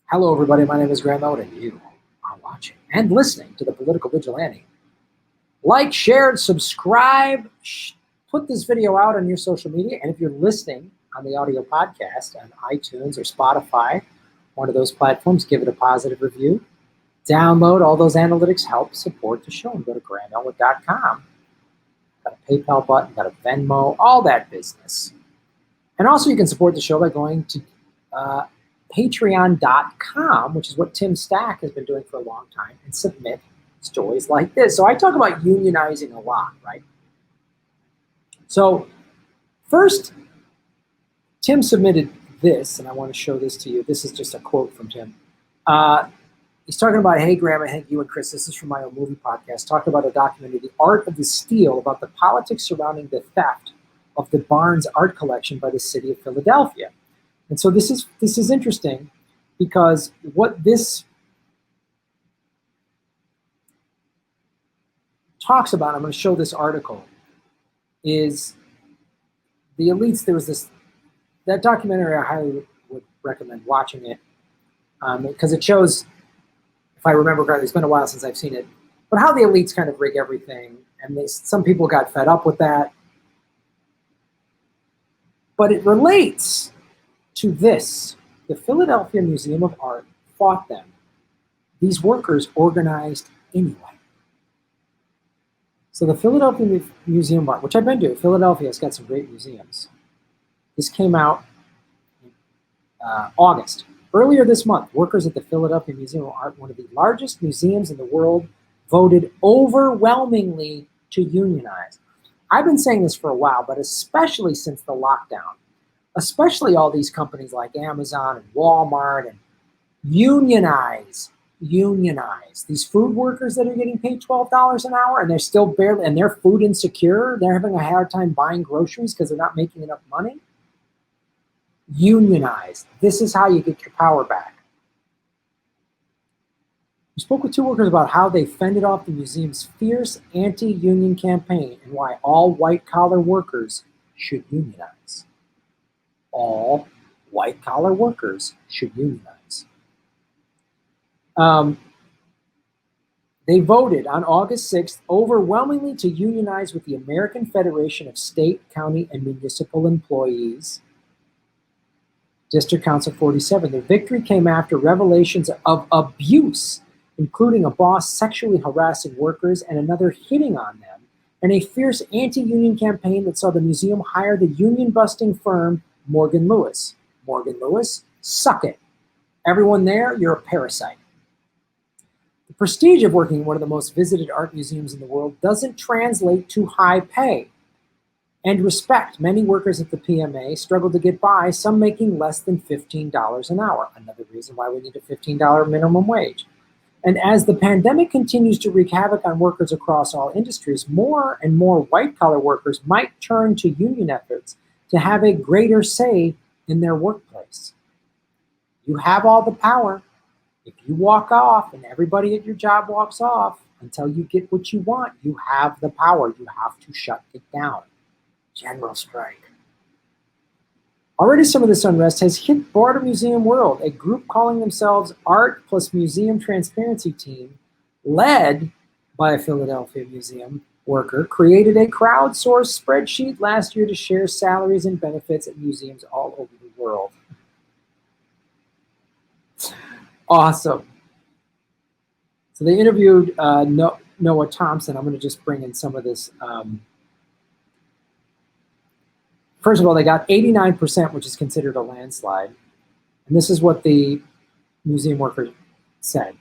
Hello, everybody. My name is Graham Elwood, and you are watching and listening to The Political Vigilante. Like, share, subscribe, put this video out on your social media, and if you're listening on the audio podcast on iTunes or Spotify, one of those platforms, give it a positive review. Download. All those analytics help support the show, and go to grahamelwood.com. Got a PayPal button, got a Venmo, all that business. And also you can support the show by going to patreon.com, which is what Tim Stack has been doing for a long time, and submit stories like this. So I talk about unionizing a lot, right? So first, Tim submitted this, and I want to show this to you. This is just a quote from Tim. He's talking about, hey, Graham, I think you and Chris, this is from my own movie podcast, talking about a documentary, The Art of the Steal, about the politics surrounding the theft of the Barnes art collection by the city of Philadelphia. And so this is interesting, because what this talks about, I'm going to show this article, is the elites. There was that documentary. I highly would recommend watching it, because it shows, if I remember correctly, it's been a while since I've seen it, but how the elites kind of rig everything, and some people got fed up with that. But it relates to this. The Philadelphia Museum of Art fought them. These workers organized anyway. So the Philadelphia Museum of Art, which I've been to, Philadelphia has got some great museums. This came out in August. Earlier this month, workers at the Philadelphia Museum of Art, one of the largest museums in the world, voted overwhelmingly to unionize. I've been saying this for a while, but especially since the lockdown, especially all these companies like Amazon and Walmart, and unionize. These food workers that are getting paid $12 an hour, and they're still barely, and they're food insecure. They're having a hard time buying groceries because they're not making enough money. Unionize. This is how you get your power back. We spoke with two workers about how they fended off the museum's fierce anti-union campaign and why all white-collar workers should unionize. All white-collar workers should unionize. They voted on August 6th overwhelmingly to unionize with the American Federation of State, County, and Municipal Employees, District Council 47. The victory came after revelations of abuse, including a boss sexually harassing workers and another hitting on them, and a fierce anti-union campaign that saw the museum hire the union-busting firm Morgan Lewis. Morgan Lewis, suck it. Everyone there, you're a parasite. The prestige of working in one of the most visited art museums in the world doesn't translate to high pay and respect. Many workers at the PMA struggle to get by, some making less than $15 an hour. Another reason why we need a $15 minimum wage. And as the pandemic continues to wreak havoc on workers across all industries, more and more white-collar workers might turn to union efforts to have a greater say in their workplace. You have all the power. If you walk off and everybody at your job walks off until you get what you want, you have the power. You have to shut it down. General strike. Already some of this unrest has hit broader museum world. A group calling themselves Art Plus Museum Transparency Team, led by a Philadelphia museum worker, created a crowdsourced spreadsheet last year to share salaries and benefits at museums all over the world. Awesome. So they interviewed Noah Thompson. I'm going to just bring in some of this. First of all, they got 89%, which is considered a landslide. And this is what the museum worker said.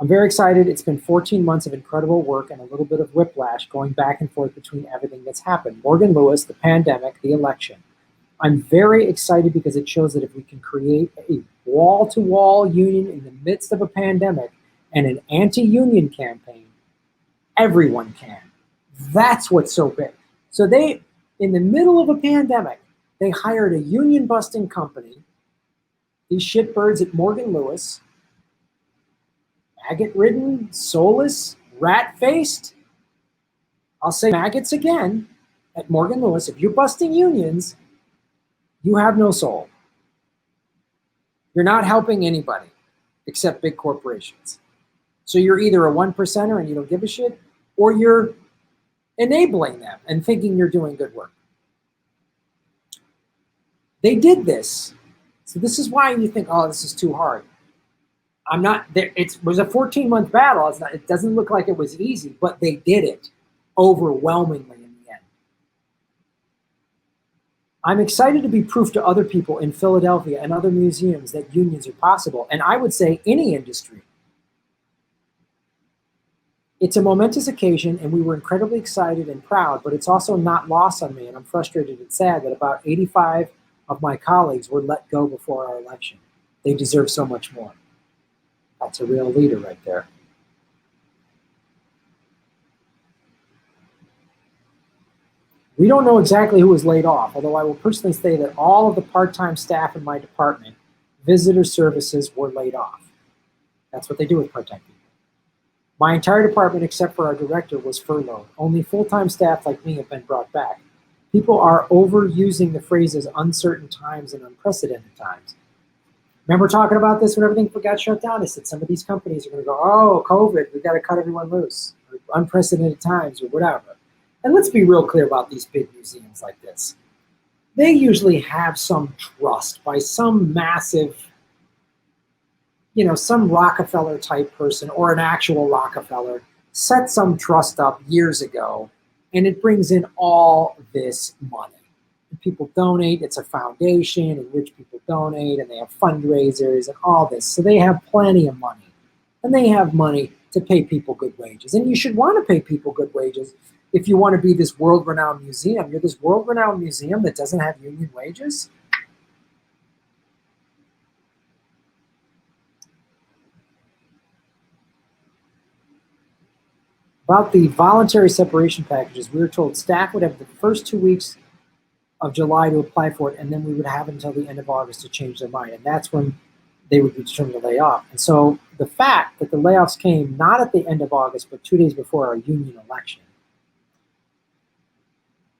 I'm very excited. It's been 14 months of incredible work and a little bit of whiplash going back and forth between everything that's happened. Morgan Lewis, the pandemic, the election. I'm very excited because it shows that if we can create a wall-to-wall union in the midst of a pandemic and an anti-union campaign, everyone can. That's what's so big. So they, in the middle of a pandemic, they hired a union-busting company, these shitbirds at Morgan Lewis, maggot-ridden, soulless, rat-faced. I'll say maggots again at Morgan Lewis. If you're busting unions, you have no soul. You're not helping anybody. except big corporations. So you're either a 1%er and you don't give a shit, or you're enabling them and thinking you're doing good work. They did this. So this is why you think, oh, this is too hard. I'm not there. It was a 14-month battle. It doesn't look like it was easy, but they did it overwhelmingly in the end. I'm excited to be proof to other people in Philadelphia and other museums that unions are possible. And I would say any industry. It's a momentous occasion, and we were incredibly excited and proud, but it's also not lost on me, and I'm frustrated and sad that about 85 of my colleagues were let go before our election. They deserve so much more. That's a real leader right there. We don't know exactly who was laid off, although I will personally say that all of the part-time staff in my department, visitor services, were laid off. That's what they do with part-time people. My entire department, except for our director, was furloughed. Only full-time staff like me have been brought back. People are overusing the phrases uncertain times and unprecedented times. Remember talking about this when everything got shut down? I said some of these companies are going to go, oh, COVID, we've got to cut everyone loose, or unprecedented times, or whatever. And let's be real clear about these big museums like this. They usually have some trust by some massive, some Rockefeller type person or an actual Rockefeller set some trust up years ago, and it brings in all this money. People donate, it's a foundation, and rich people donate, and they have fundraisers and all this. So they have plenty of money, and they have money to pay people good wages. And you should want to pay people good wages if you want to be this world-renowned museum. You're this world-renowned museum that doesn't have union wages? About the voluntary separation packages, we were told staff would have the first 2 weeks of July to apply for it, and then we would have until the end of August to change their mind, and that's when they would be determined to lay off. And so the fact that the layoffs came not at the end of August, but 2 days before our union election,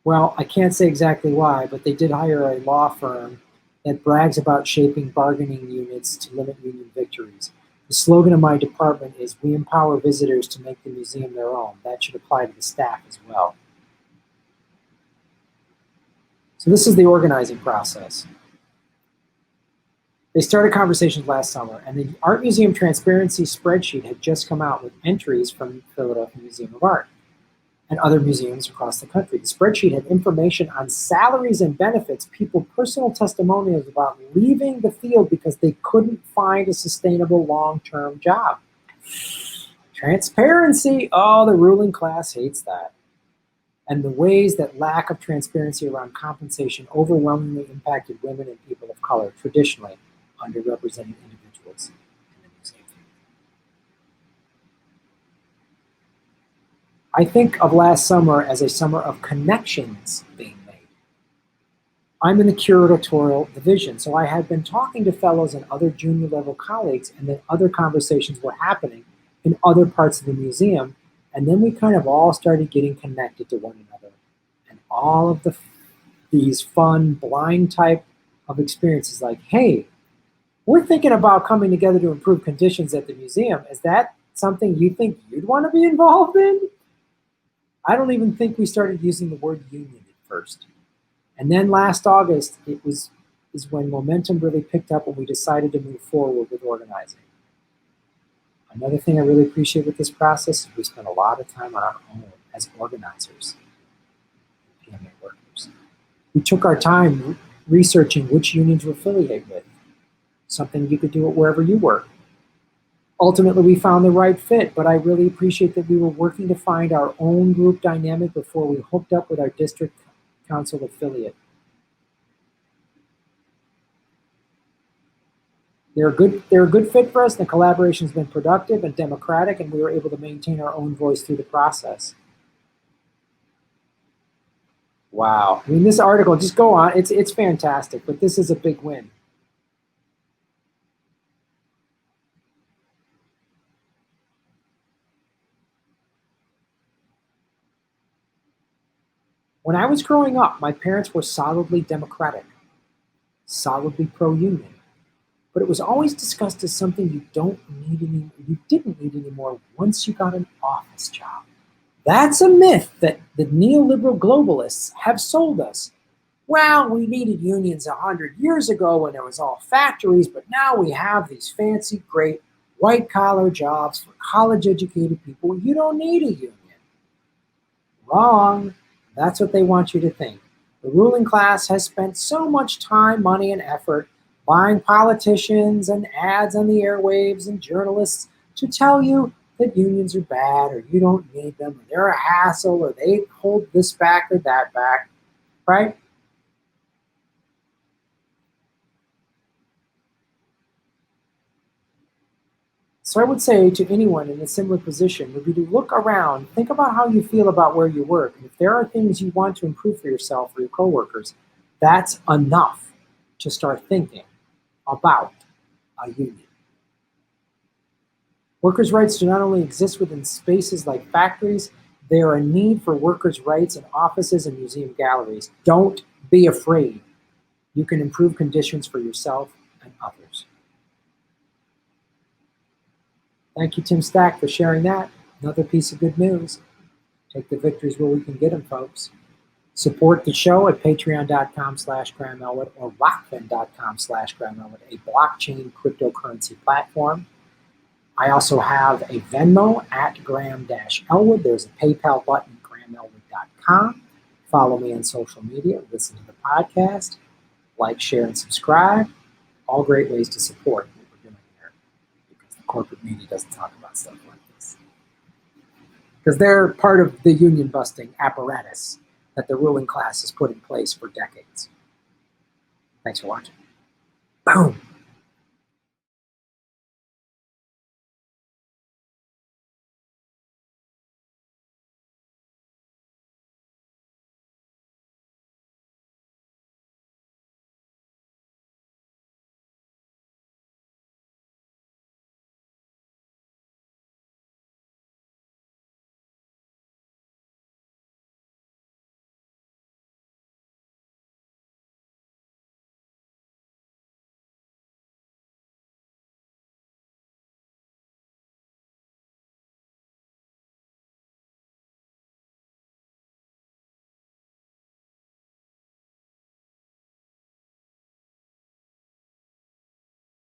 well, I can't say exactly why, but they did hire a law firm that brags about shaping bargaining units to limit union victories. The slogan of my department is, we empower visitors to make the museum their own. That should apply to the staff as well. So this is the organizing process. They started conversations last summer, and the Art Museum Transparency spreadsheet had just come out with entries from Philadelphia Museum of Art and other museums across the country. The spreadsheet had information on salaries and benefits, people personal testimonials about leaving the field because they couldn't find a sustainable long-term job. Transparency, oh, the ruling class hates that. And the ways that lack of transparency around compensation overwhelmingly impacted women and people of color, traditionally underrepresented individuals in the museum. I think of last summer as a summer of connections being made. I'm in the curatorial division, so I had been talking to fellows and other junior level colleagues, and then other conversations were happening in other parts of the museum. And then we kind of all started getting connected to one another. And all of these fun, blind type of experiences like, hey, we're thinking about coming together to improve conditions at the museum. Is that something you think you'd want to be involved in? I don't even think we started using the word union at first. And then last August, is when momentum really picked up and we decided to move forward with organizing. Another thing I really appreciate with this process is we spent a lot of time on our own as organizers, PMA workers. We took our time researching which unions to affiliate with, something you could do it wherever you work. Ultimately, we found the right fit, but I really appreciate that we were working to find our own group dynamic before we hooked up with our district council affiliate. They're a good fit for us. The collaboration has been productive and democratic, and we were able to maintain our own voice through the process. Wow. I mean, this article, just go on. It's fantastic, but this is a big win. When I was growing up, my parents were solidly democratic, solidly pro-union. but it was always discussed as something you didn't need anymore once you got an office job. That's a myth that the neoliberal globalists have sold us. Well, we needed unions 100 years ago when it was all factories, but now we have these fancy, great white-collar jobs for college-educated people. You don't need a union. Wrong. That's what they want you to think. The ruling class has spent so much time, money, and effort buying politicians and ads on the airwaves and journalists to tell you that unions are bad or you don't need them or they're a hassle or they hold this back or that back, right? So I would say to anyone in a similar position would be to look around, think about how you feel about where you work. And if there are things you want to improve for yourself or your coworkers, that's enough to start thinking about a union. Workers' rights do not only exist within spaces like factories, they are a need for workers' rights in offices and museum galleries. Don't be afraid. You can improve conditions for yourself and others. Thank you, Tim Stack, for sharing that. Another piece of good news. Take the victories where we can get them, folks. Support the show at patreon.com/GrahamElwood or rockfin.com/GrahamElwood, a blockchain cryptocurrency platform. I also have a Venmo at Graham-Elwood. There's a PayPal button at GrahamElwood.com. Follow me on social media. Listen to the podcast. Like, share, and subscribe. All great ways to support what we're doing here because the corporate media doesn't talk about stuff like this. Because they're part of the union busting apparatus that the ruling class has put in place for decades. Thanks for watching. Boom.